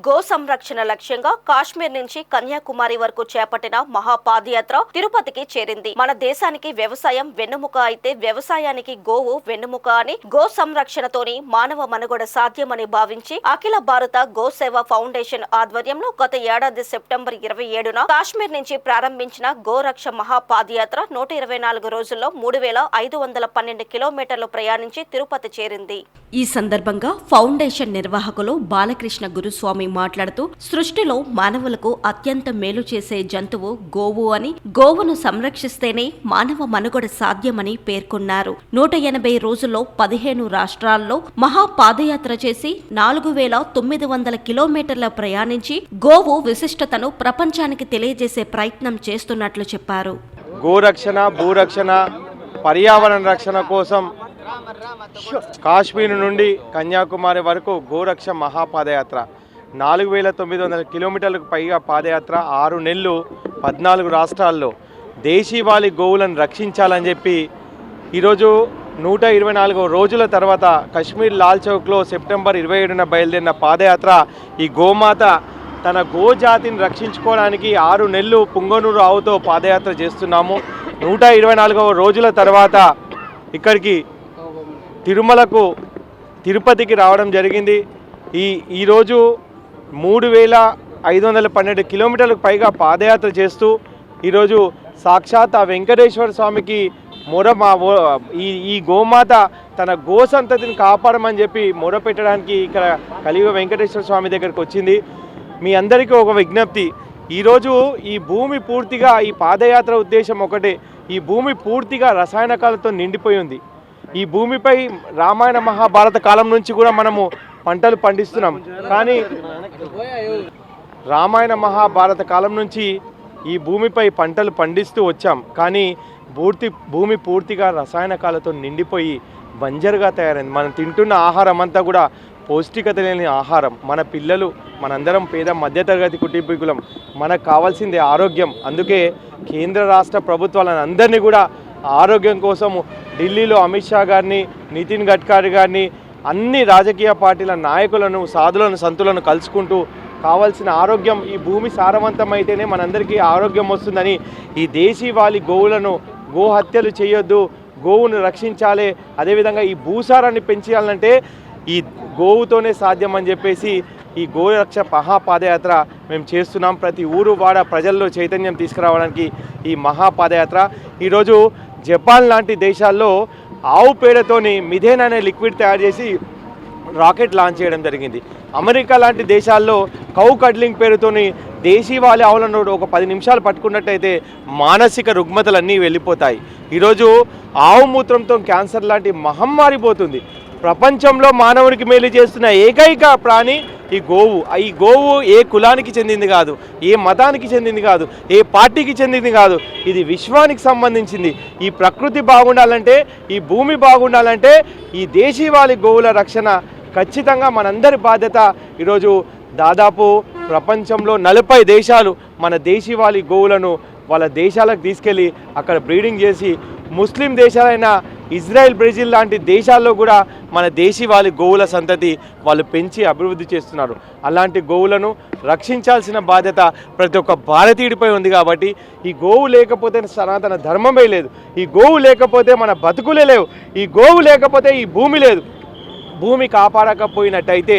Go సంరక్షణ లక్ష్యంగా కాశ్మీర్ నుంచి కన్యాకుమారి వరకు చేపట్టిన మహాపాదయాత్ర తిరుపతికి చేరింది. మన దేశానికి వ్యవసాయం వెన్నెముక అయితే వ్యవసాయానికి గోవు వెన్నెముక అని, గో సంరక్షణతోని మానవ మనుగడ సాధ్యమని భావించి అఖిల భారత గో సేవ ఫౌండేషన్ ఆధ్వర్యంలో గత ఏడాది సెప్టెంబర్ 27న కాశ్మీర్ నుంచి ప్రారంభించిన గోరక్ష మహాపాదయాత్ర 124 రోజుల్లో 3512 కిలోమీటర్లు ప్రయాణించి తిరుపతి చేరింది. ఈ సందర్భంగా ఫౌండేషన్ నిర్వాహకులు బాలకృష్ణ గురుస్వామి మాట్లాడుతూ, సృష్టిలో మానవులకు అత్యంత మేలు చేసే జంతువు గోవు అని, గోవును సంరక్షిస్తేనే మానవ మనుగడ సాధ్యమని పేర్కొన్నారు. 180 రోజుల్లో 15 రాష్ట్రాల్లో మహాపాదయాత్ర చేసి 4900 కిలోమీటర్ల ప్రయాణించి గోవు విశిష్టతను ప్రపంచానికి తెలియజేసే ప్రయత్నం చేస్తున్నట్లు చెప్పారు. గోరక్షణ, భూరక్షణ, పర్యావరణ రక్షణ కోసం కాశ్మీర్ నుండి కన్యాకుమారి వరకు గోరక్ష మహాపాదయాత్ర 4900 కిలోమీటర్లకు పైగా పాదయాత్ర, 6 నెలలు 14 రాష్ట్రాల్లో దేశీవాలి గోవులను రక్షించాలని చెప్పి ఈరోజు 124 రోజుల తర్వాత కశ్మీర్ లాల్ చౌక్లో సెప్టెంబర్ 27న బయలుదేరిన పాదయాత్ర ఈ గోమాత తన గోజాతిని రక్షించుకోవడానికి 6 నెలలు పుంగనూరు ఆవుతో పాదయాత్ర చేస్తున్నాము. 124 రోజుల తర్వాత ఇక్కడికి తిరుపతికి రావడం జరిగింది. ఈరోజు 3512 కిలోమీటర్లకు పైగా పాదయాత్ర చేస్తూ ఈరోజు సాక్షాత్ ఆ వెంకటేశ్వర స్వామికి ఈ గోమాత తన గోసంతతిని కాపాడమని చెప్పి మొరపెట్టడానికి ఇక్కడ కలియుగ వెంకటేశ్వర స్వామి దగ్గరికి వచ్చింది. మీ అందరికీ ఒక విజ్ఞప్తి, ఈరోజు ఈ భూమి పూర్తిగా, ఈ పాదయాత్ర ఉద్దేశం ఒకటే, ఈ భూమి పూర్తిగా రసాయనకాలతో నిండిపోయి ఉంది. ఈ భూమిపై రామాయణ మహాభారత కాలం నుంచి కూడా మనము పంటలు పండిస్తున్నాం. కానీ రామాయణ మహాభారత కాలం నుంచి ఈ భూమిపై పంటలు పండిస్తూ వచ్చాం. కానీ భూమి పూర్తిగా రసాయనకాలతో నిండిపోయి బంజరుగా తయారైంది. మనం తింటున్న ఆహారం అంతా కూడా పౌష్టికత లేని ఆహారం. మన పిల్లలు, మనందరం పేద మధ్యతరగతి కుటుంబీకులం, మనకు కావాల్సింది ఆరోగ్యం. అందుకే కేంద్ర రాష్ట్ర ప్రభుత్వాలను అందరినీ కూడా ఆరోగ్యం కోసం ఢిల్లీలో అమిత్ షా గారిని, నితిన్ గడ్కరీ గారిని, అన్ని రాజకీయ పార్టీల నాయకులను, సాధులను, సంతులను కలుసుకుంటూ కావాల్సిన ఆరోగ్యం, ఈ భూమి సారవంతమైతేనే మనందరికీ ఆరోగ్యం వస్తుందని, ఈ దేశీవాలి గోవులను గోహత్యలు చేయొద్దు, గోవును రక్షించాలి, అదేవిధంగా ఈ భూసారాన్ని పెంచాలంటే ఈ గోవుతోనే సాధ్యం అని చెప్పేసి ఈ గోరక్ష మహాపాదయాత్ర మేము చేస్తున్నాం. ప్రతి ఊరు వాడ ప్రజల్లో చైతన్యం తీసుకురావడానికి ఈ మహాపాదయాత్ర. ఈరోజు జపాన్ లాంటి దేశాల్లో ఆవు పేడతోని మిథేన్ అనే లిక్విడ్ తయారు చేసి రాకెట్ లాంచ్ చేయడం జరిగింది. అమెరికా లాంటి దేశాల్లో కౌ కడ్లింగ్ పేరుతోని దేశీవాలి ఆవులను ఒక 10 నిమిషాలు పట్టుకున్నట్టయితే మానసిక రుగ్మతలన్నీ వెళ్ళిపోతాయి. ఈరోజు ఆవు మూత్రంతో క్యాన్సర్ లాంటి మహమ్మారి పోతుంది. ప్రపంచంలో మానవునికి మేలు చేస్తున్న ఏకైక ప్రాణి ఈ గోవు. ఈ గోవు ఏ కులానికి చెందింది కాదు, ఏ మతానికి చెందింది కాదు, ఏ పార్టీకి చెందింది కాదు. ఇది విశ్వానికి సంబంధించింది. ఈ ప్రకృతి బాగుండాలంటే, ఈ భూమి బాగుండాలంటే ఈ దేశీవాలి గోవుల రక్షణ ఖచ్చితంగా మనందరి బాధ్యత. ఈరోజు దాదాపు ప్రపంచంలో 40 దేశాలు మన దేశీవాలి గోవులను వాళ్ళ దేశాలకు తీసుకెళ్ళి అక్కడ బ్రీడింగ్ చేసి, ముస్లిం దేశాలైన ఇజ్రాయెల్, బ్రెజిల్ లాంటి దేశాల్లో కూడా మన దేశీవాలి గోవుల సంతతి వాళ్ళు పెంచి అభివృద్ధి చేస్తున్నారు. అలాంటి గోవులను రక్షించాల్సిన బాధ్యత ప్రతి ఒక్క భారతీయుడిపై ఉంది. కాబట్టి ఈ గోవు లేకపోతే సనాతన ధర్మమే లేదు, ఈ గోవు లేకపోతే మన బతుకులే లేవు, ఈ గోవు లేకపోతే ఈ భూమి లేదు. భూమి కాపాడకపోయినట్టయితే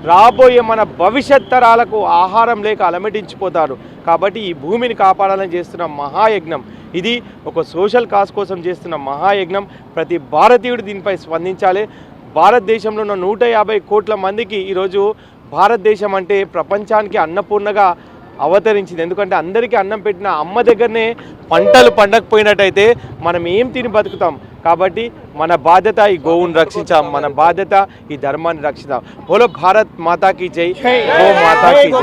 రాబోయే మన భవిష్యత్ తరాలకు ఆహారం లేక అలమటించిపోతారు. కాబట్టి ఈ భూమిని కాపాడాలని చేస్తున్న మహాయజ్ఞం ఇది. ఒక సోషల్ కాజ్ కోసం చేస్తున్న మహాయజ్ఞం. ప్రతి భారతీయుడు దీనిపై స్పందించాలి. భారతదేశంలో ఉన్న 150 కోట్ల మందికి ఈరోజు భారతదేశం అంటే ప్రపంచానికి అన్నపూర్ణగా అవతరించింది. ఎందుకంటే అందరికీ అన్నం పెట్టిన అమ్మ దగ్గరనే పంటలు పండకపోయినట్టయితే మనం ఏం తిని బతుకుతాం. కాబట్టి మన బాధ్యత ఈ గోవును రక్షించాం, మన బాధ్యత ఈ ధర్మాన్ని రక్షించాం. బోలో భారత్ మాతాకి జై, గో మాతాకి జై.